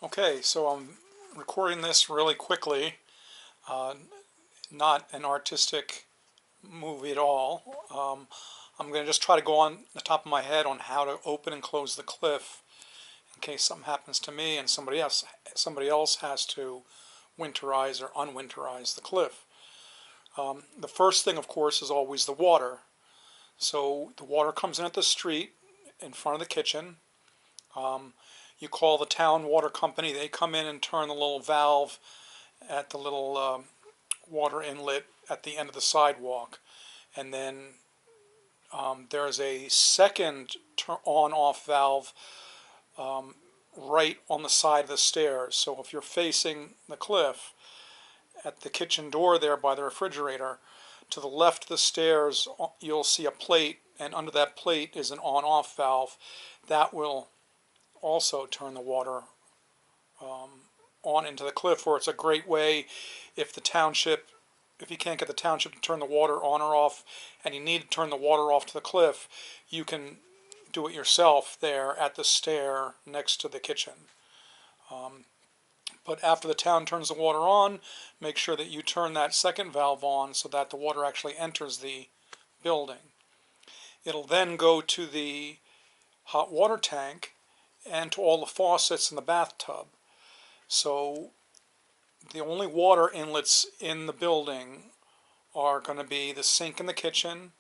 Okay, so I'm recording this really quickly, uh, not an artistic movie at all. I'm going to just try to go on the top of my head on how to open and close the cliff in case something happens to me and somebody else has to winterize or unwinterize the cliff. The first thing, of course, is always the water. So the water comes in at the street in front of the kitchen. Um, you call the town water company. They come in and turn the little valve at the little water inlet at the end of the sidewalk. And then there's a second on-off valve right on the side of the stairs. So if you're facing the cliff, at the kitchen door there by the refrigerator, to the left of the stairs, you'll see a plate, and under that plate is an on-off valve. That will also turn the water on into the cliff, where it's a great way if if you can't get the township to turn the water on or off and you need to turn the water off to the cliff, you can do it yourself there at the stair next to the kitchen. But after the town turns the water on, make sure that you turn that second valve on so that the water actually enters the building. It'll then go to the hot water tank and to all the faucets in the bathtub. So the only water inlets in the building are going to be the sink in the kitchen,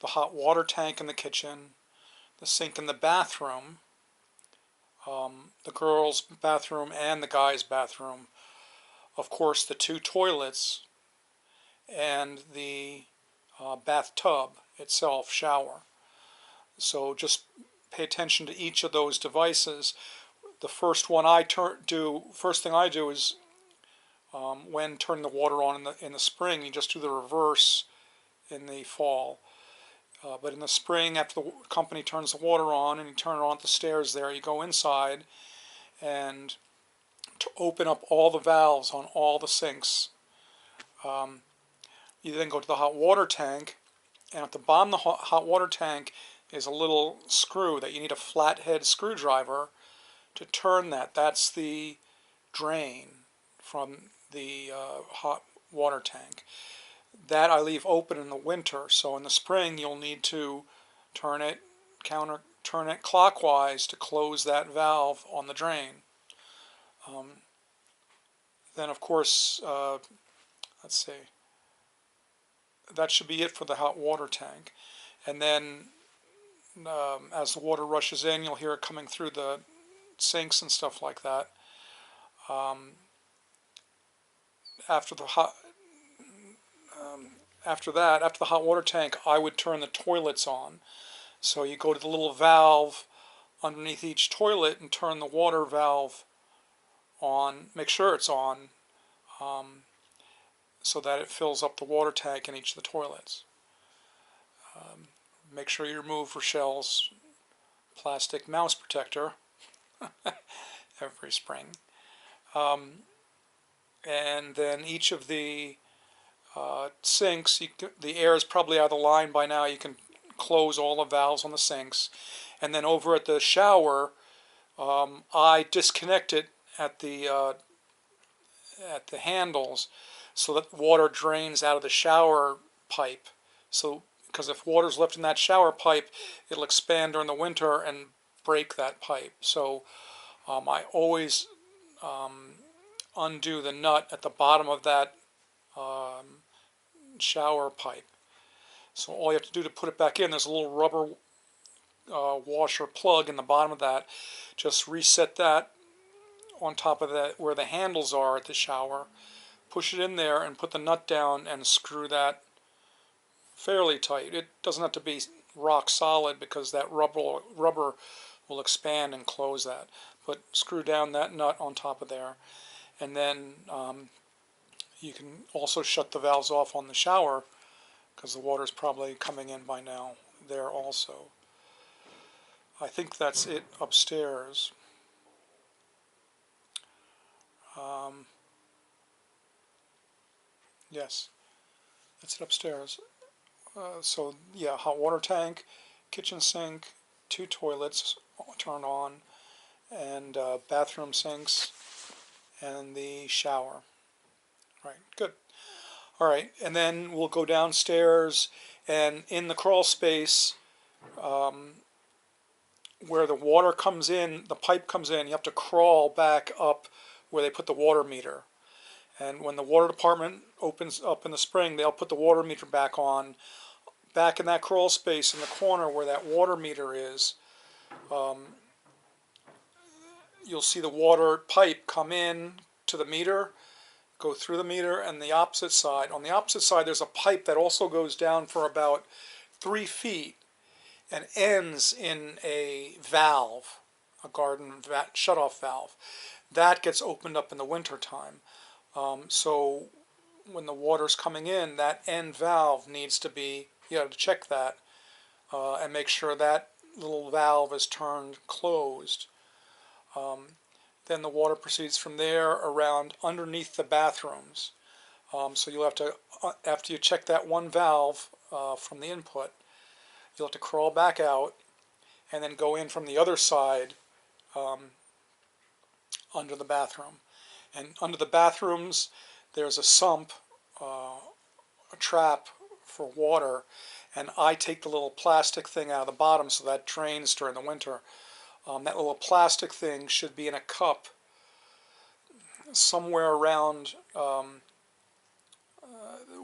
the hot water tank in the kitchen, the sink in the bathroom, the girls' bathroom and the guys' bathroom, of course the two toilets, and the bathtub itself, shower. So just pay attention to each of those devices. The first thing I do is when turning the water on in the spring, you just do the reverse in the fall. But in the spring, after the company turns the water on and you turn it on at the stairs there, you go inside and to open up all the valves on all the sinks. You then go to the hot water tank, and at the bottom of the hot water tank is a little screw that you need a flathead screwdriver to turn that. That's the drain from the hot water tank. That I leave open in the winter, so in the spring you'll need to turn it clockwise to close that valve on the drain. Then of course, let's see, that should be it for the hot water tank. And then as the water rushes in, you'll hear it coming through the sinks and stuff like that. After the hot After the hot water tank, I would turn the toilets on. So you go to the little valve underneath each toilet and turn the water valve on. Make sure it's on so that it fills up the water tank in each of the toilets. Make sure you remove Rochelle's plastic mouse protector every spring. And then each of the sinks, the air is probably out of the line by now. You can close all the valves on the sinks. And then over at the shower, I disconnect it at the handles so that water drains out of the shower pipe. So, because if water's left in that shower pipe, it'll expand during the winter and break that pipe. So I always undo the nut at the bottom of that shower pipe. So all you have to do to put it back in, there's a little rubber washer plug in the bottom of that. Just reset that on top of that where the handles are at the shower. Push it in there and put the nut down and screw that fairly tight. It doesn't have to be rock solid because that rubber will expand and close that. But screw down that nut on top of there. And then you can also shut the valves off on the shower because the water's probably coming in by now there also. I think that's it upstairs. Yes, that's it upstairs. So yeah, hot water tank, kitchen sink, two toilets turned on, and bathroom sinks and the shower. Right, good. All right, and then we'll go downstairs, and in the crawl space where the water comes in, the pipe comes in, you have to crawl back up where they put the water meter. And when the water department opens up in the spring, they'll put the water meter back on. Back in that crawl space in the corner where that water meter is, you'll see the water pipe come in to the meter, go through the meter, and the opposite side. On the opposite side, there's a pipe that also goes down for about 3 feet and ends in a valve, a garden shutoff valve. That gets opened up in the winter time. So when the water's coming in, that end valve needs to be, you have to check that and make sure that little valve is turned closed. Then the water proceeds from there around underneath the bathrooms. So you'll have to, after you check that one valve from the input, you'll have to crawl back out and then go in from the other side under the bathroom. And under the bathrooms, there's a sump, a trap for water, and I take the little plastic thing out of the bottom so that drains during the winter. That little plastic thing should be in a cup somewhere around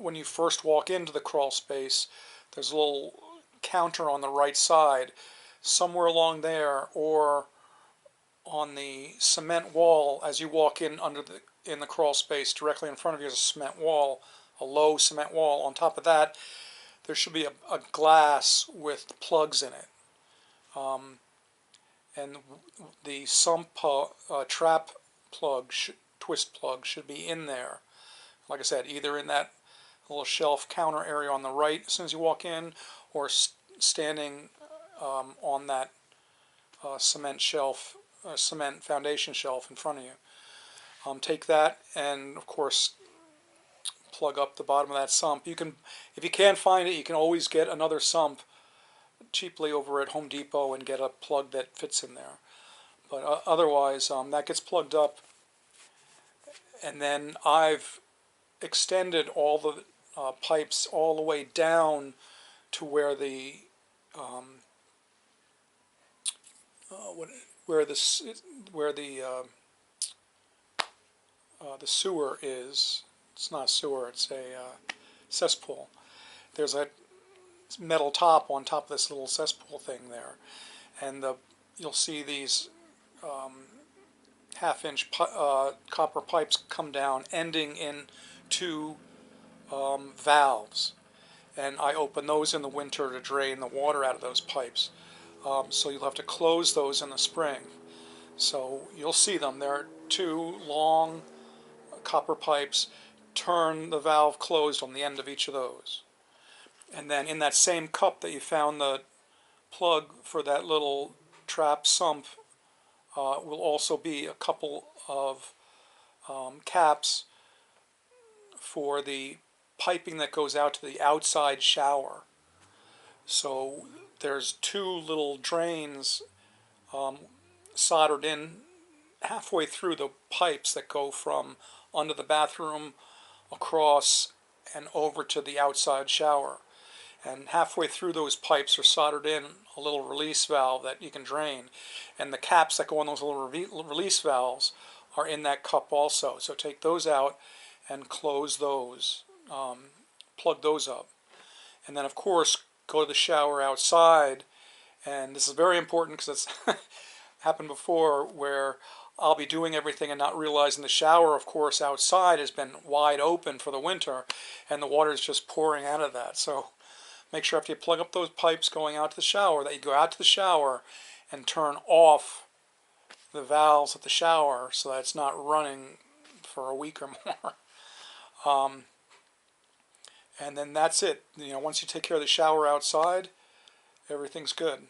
when you first walk into the crawl space. There's a little counter on the right side, somewhere along there, or on the cement wall as you walk in in the crawl space. Directly in front of you is a cement wall, a low cement wall. On top of that, there should be a glass with plugs in it. And the sump trap plug, twist plug, should be in there. Like I said, either in that little shelf counter area on the right as soon as you walk in, or standing on that cement shelf, cement foundation shelf in front of you. Take that and, of course, plug up the bottom of that sump. You can, if you can't find it, you can always get another sump cheaply over at Home Depot and get a plug that fits in there. But otherwise, that gets plugged up, and then I've extended all the pipes all the way down to where the the sewer is. It's not a sewer, it's a cesspool. There's a metal top on top of this little cesspool thing there, and you'll see these half-inch copper pipes come down, ending in 2 valves, and I open those in the winter to drain the water out of those pipes. So you'll have to close those in the spring. So you'll see them. There are 2 long copper pipes. Turn the valve closed on the end of each of those. And then in that same cup that you found the plug for that little trap sump will also be a couple of caps for the piping that goes out to the outside shower. So there's 2 little drains soldered in halfway through the pipes that go from under the bathroom across and over to the outside shower. And halfway through those pipes are soldered in a little release valve that you can drain. And the caps that go on those little release valves are in that cup also. So take those out and close those, plug those up. And then, of course, go to the shower outside. And this is very important because it's happened before where I'll be doing everything and not realizing the shower, of course, outside has been wide open for the winter, and the water is just pouring out of that. So make sure after you plug up those pipes going out to the shower that you go out to the shower and turn off the valves at the shower so that it's not running for a week or more. And then that's it. You know, once you take care of the shower outside, everything's good.